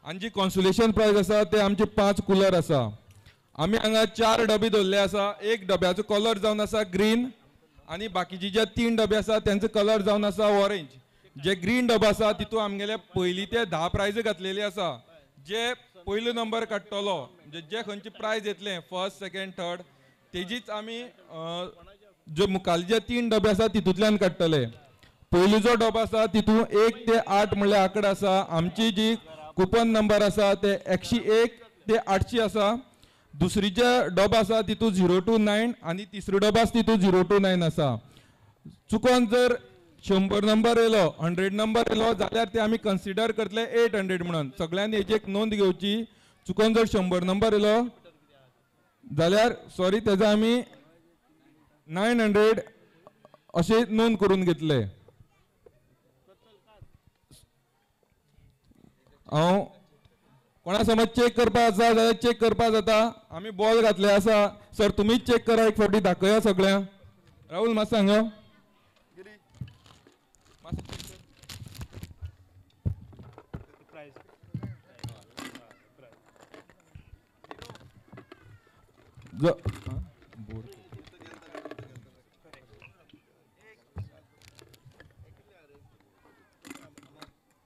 आनी जी consolation prize आसा ते आमचे 5 कूलर आसा. आमी हांगा 4 डबे दवरले आसा. एक डब्याचो कलर जावन आसा ग्रीन आनी बाकीचे जे 3 डबे आसा त्यांचो कलर जावन आसा ऑरेंज. जे ग्रीन डबे आसा तितून आमगेले पयली ते 10 प्राइज घातलेली आसा. जे पयलो नंबर काडटलो म्हणजे जे खंयचे प्राइज येतले फर्स्ट सेकंड थर्ड तेजीच आमी जो मुखाले जे 3 डबे आसा तितूंतल्यान काडटले. पयलो जो डबो आसा तितून 1 ते 8 म्हणल्यार आंकडे आसा. आमची जी कुपन नंबर आसा ते 101 ते 800 आसा. दुसरी जे डबो आसा तितून 0 to 9 आनी तिसरो डबो आसा तितून 0 to 9 आसा. चुकोन जर 100 नंबर येयलो 100 नंबर येयलो जाल्यार ते आमी कन्सिडर करतले 800 म्हणून. सगळ्यांनी हेची एक नोंद घेवची. चुकोन जर 100 नंबर येयलो जाल्यार सॉरी तेजो आमी 900 अशे नोंद करून घेतले. हांव कोणा समज चेक करपा आसा जाल्यार चेक करपा जाता. आमी बॉल घातले आसा. सर तुमीच चेक करा एक फावटी दाखया सगळ्यांक. राहुल मातसो सांगा.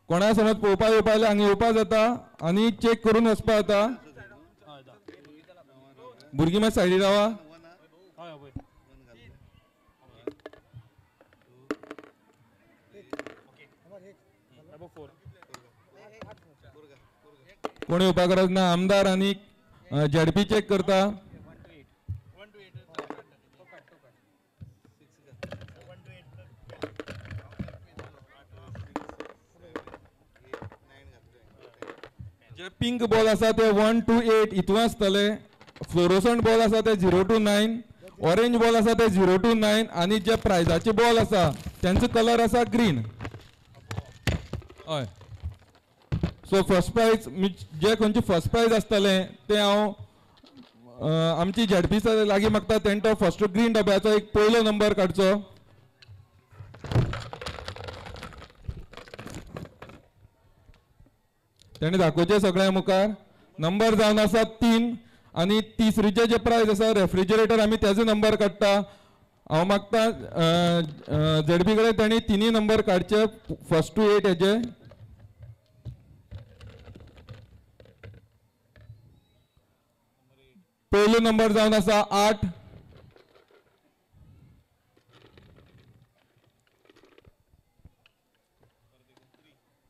कोणा समज पळोवपा येवपा जाल्यार हांगा येवपा जाता आनी चेक करून वचपा जाता. भुरगीं मातशे सायडीन रावा. कोण येवपा गरज ना. आमदार आनी झेडपी चेक करता. जे पिंक बॉल आसा ते 1 to 8 हितून आसतले. फ्लोरोसंट बॉल आसा ते 0 to 9. ऑरेंज बॉल आसा ते 0 to 9 आनी जे प्राइजाचे बॉल आसा त्यांचो कलर आसा ग्रीन. हय. सो फर्स्ट प्राइज जे खंयचे फर्स्ट प्राइज आसतले ते हांव आमची झेडपी लागीं मागता तेणे तो फर्स्ट ग्रीन डब्याचो एक पयलो नंबर काडचो. तेणे दाखोवचे सगळ्या मुखार. नंबर जावन आसा 3 आनी तिसरीचे जे प्राइज आसा रेफ्रिजरेटर आमी तेजो नंबर काडटा. हांव मागता झेडपी कडेन तेणी 3 नंबर काडचे फर्स्ट टू 8 हेजे. पयलो नंबर जावन आसा 8.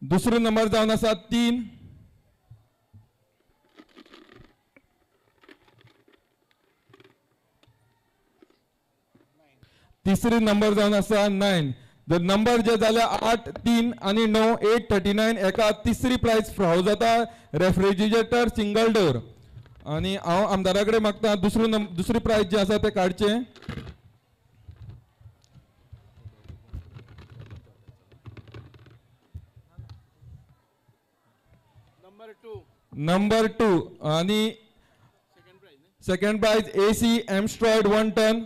दुसरो नंबर जावन आसा 3. तिसरी नंबर जावन आसा 9. जर नंबर जे जाल्या 8 3 आनी 9 839 एका तिसरी प्राइज फावो जाता रेफ्रिजरेटर सिंगल डोर. आनी हांव आमदारा कडेन मागता दुसरी प्राइज जे आसा ते काडचे. नंबर 2 आनी सेकंड प्राइज AC एमस्ट्रॉइड 1 टन.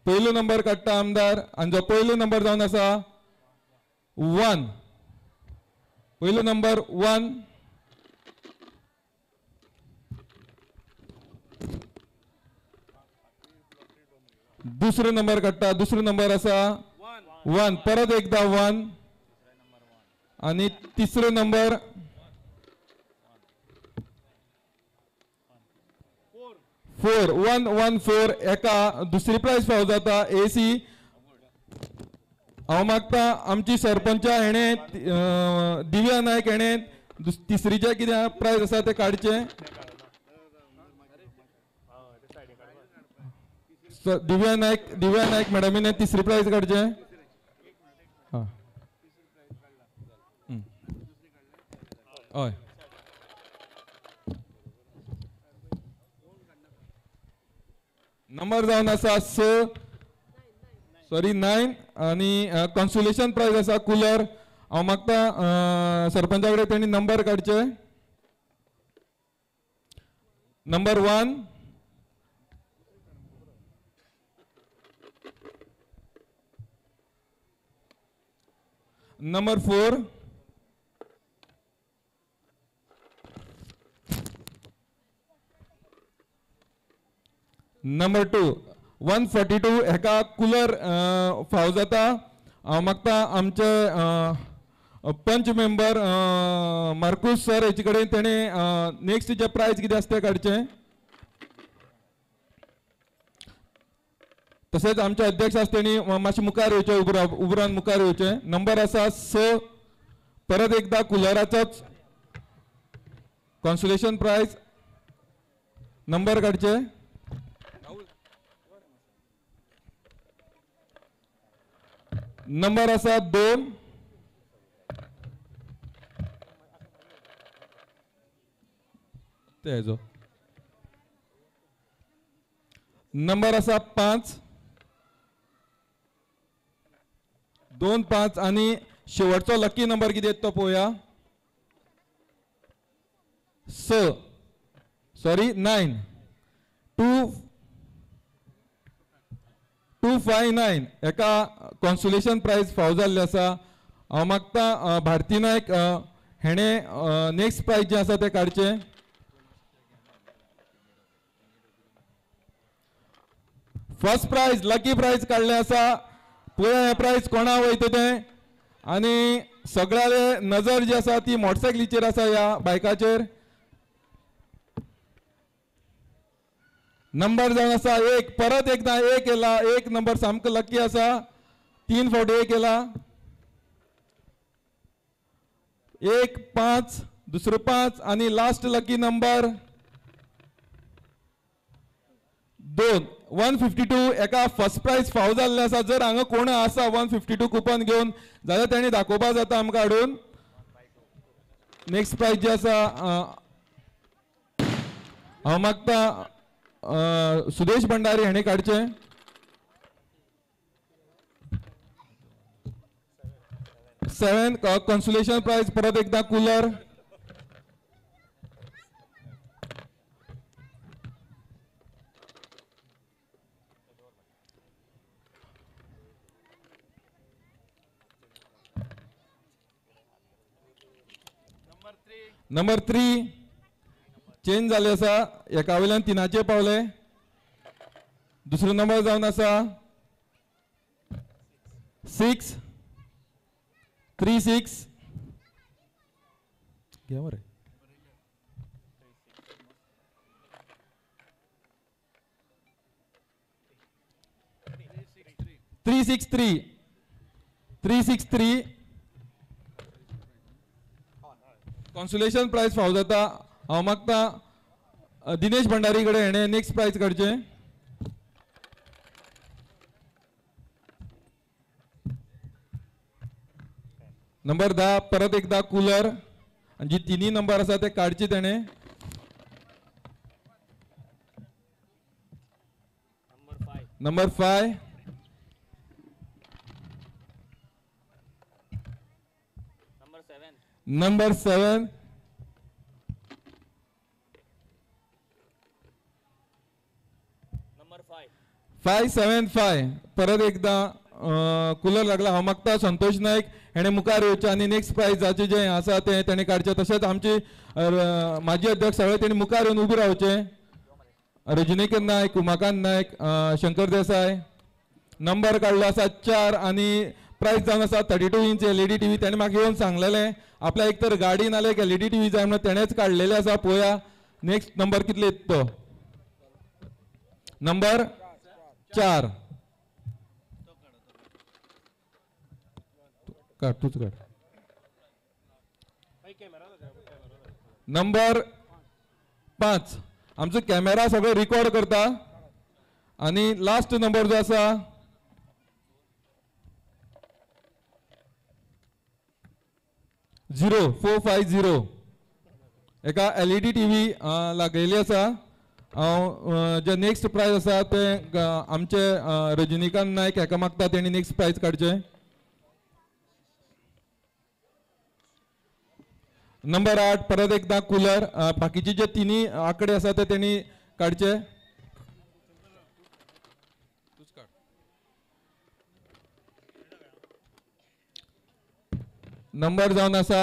पयलो नंबर काडटा आमदार आनी जो पयलो नंबर जावन आसा 1. पयलो नंबर 1. दुसरो नंबर काडटा. दुसरो नंबर आसा 1. परत एकदा 1 आनी तिसरो नंबर 4. 1 1 4 एका दुसरी प्राइज फावो जाता AC. हांव मागता आमची सरपंच हेणे दिव्या नायक हेणे तिसरीचे कितें प्राइज आसा ते काडचे. दिव्या नायक मॅडमीने तिसरी प्राइज काडचे. हय. नंबर जावन आसा 9 आनी कॉन्सोलेशन प्राइज आसा कूलर. हांव मागता सरपंचा कडेन तेणी नंबर काडचे. नंबर 1. नंबर 4. नंबर 2 142 हेका कूलर फाव जाता. हांव मागता आमचे पंच मेंबर मार्कूस सर हेचे कडेन तेणे नेक्स्ट जे प्राइज कितें आसा तें काडचें. तशेंच आमचे अध्यक्ष आसा तेणी मातशें मुखार येवचें, उबरावन मुखार येवचें. नंबर आसा 6. परत एकदा कुलराचोच कॉन्सोलेशन प्राइज. नंबर काडचे. नंबर आसा 2. तेजो नंबर आसा 5. 2, 5 आणि शेवटचो लकी नंबर किती तो पळोवया. 6 सॉरी 9 259 एका कॉन्सोलेशन प्राइज फाव जाल्ले आसा. हांव मागता भारती नायक हेणे नेक्स्ट प्राइज जे आसा ते काडचे. फर्स्ट प्राइज लकी प्राइज काडले आसा. पळोवया हे प्राइज कोणा वयता तें. आनी सगळ्याले नजर जी आसा ती मोटरसायकलीचेर आसा, ह्या बायकाचेर. नंबर जावन आसा 1. परत एकदा 1 येला. 1 नंबर सामको लकी आसा. 3 फावटी 1 येला. 1, 5 दुसरो 5 आणि लास्ट लकी नंबर 2. 152 एका फर्स्ट प्राइज फाव जाल्ले आसा. जर हांगा कोण आसा 152 कुपन घेवन जाल्यार तेणी दाखोवपा जाता आमकां हाडून. नेक्स्ट प्राइज जे आसा हांव मागता सुदेश भंडारी हेणे काडचे. 7 कॉन्सोलेशन प्राइज परत एकदा कूलर. नंबर 3 चेंज जाले आसा. एका वयल्यान 3 पावले. दुसरो नंबर जावन आसा 6 36 घे मरे 363 कॉन्सोलेशन प्राइज फाव जाता. हांव मागता दिनेश भंडारी कडेन हेणे नेक्स्ट प्राइज काडचे. नंबर 10 परत एकदा कूलर. जी 3 नंबर आसा ते काडचे तेणे. नंबर 5 नंबर 7 575 परत एकदा कूलर लागला. हांव मागता संतोष नायक हेणे मुखार येवचे आणि नेक्स्ट प्राइज जाचे जे आसा ते तेणे काडचे. तशेंच आमचे माजी अध्यक्ष सगळे तेणी मुखार येवन उबे रावचे. रजनीकांत नायक, उमाकांत नायक, शंकर देसाय. नंबर काडलो आसा 4 आणि प्राइज जावन आसा 32 इंच LED TV. तेणे म्हाका येवन सांगलेले आपल्या एक तर गाडी नाल्यार एक LED TV जाय म्हणून तेणेच काडलेले आसा. पळोवया नेक्स्ट नंबर कितले येता तो. नंबर 4 काड तूच काड. नंबर 5 आमचो कॅमेरा सगळो रिकॉर्ड करता. आणि लास्ट नंबर जो आसा 0450 एका LED TV लागलेली आसा. हांव जे नेक्स्ट प्राइज आसा ते आमचे रजनीकांत नायक हेका मागता तेणी नेक्स्ट प्राइज काडचे. नंबर 8 परत एकदा कूलर. बाकीचे जे 3 आकडे आसा ते तेणी काडचे. नंबर जावन आसा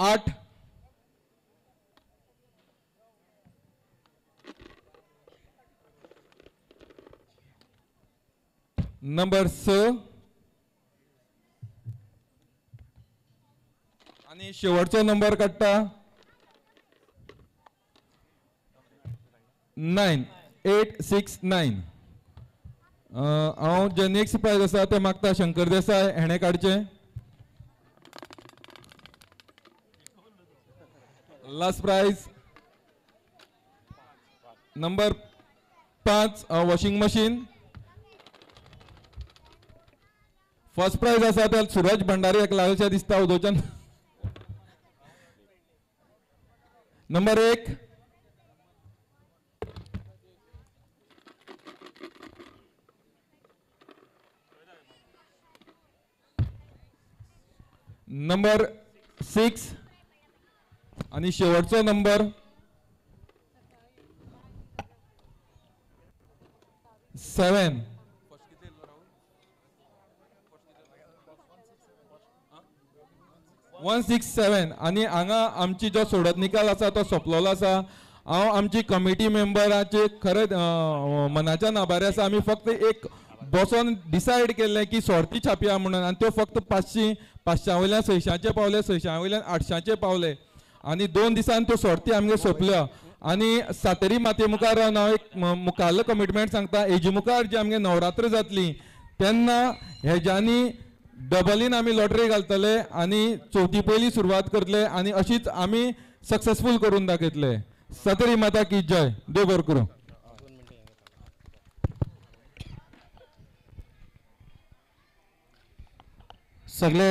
8. नंबर 6 आणि शेवटचो नंबर काडटा 9869. हांव जे नेक्स्ट प्राइज आसा ते मागता शंकर देसाय हेणे काडचे. Last prize number 5 washing machine. First prize आसा ते सूरज भंडारी एक लागलशें दिसता उदोवच्यान. नंबर 1 नंबर 6 आणि शेवटचो नंबर 7. 167 आणि हांगा आमची जो सोडत निकाल आसा तो सोंपलेलो आसा. हांव आमची कमिटी मेंबराचे खरेंच मनाच्यान आभारी आसा. आमी फक्त एक बसोन डिसायड केल्लें की सोडती छापया म्हणून आनी त्यो फक्त 500 वयल्यान 600 पावले, 600 वयल्यान 800 पावले आनी 2 दिसान त्यो सोडती आमगे सोंपल्यो. आनी सातेरी मातये मुखार रावन हांव एक मुखारलो कमिटमेंट सांगता. हेजे मुखार जी आमगे नवरात्र जातली तेन्ना हेज्यांनी डबलीन आमी लॉटरी घालतले आनी चवथी पयली सुरवात करतले आनी अशीच आमी सक्सेसफूल करून दाखयतले. सातेरी माता की जय. देव बरें करूं. सगळे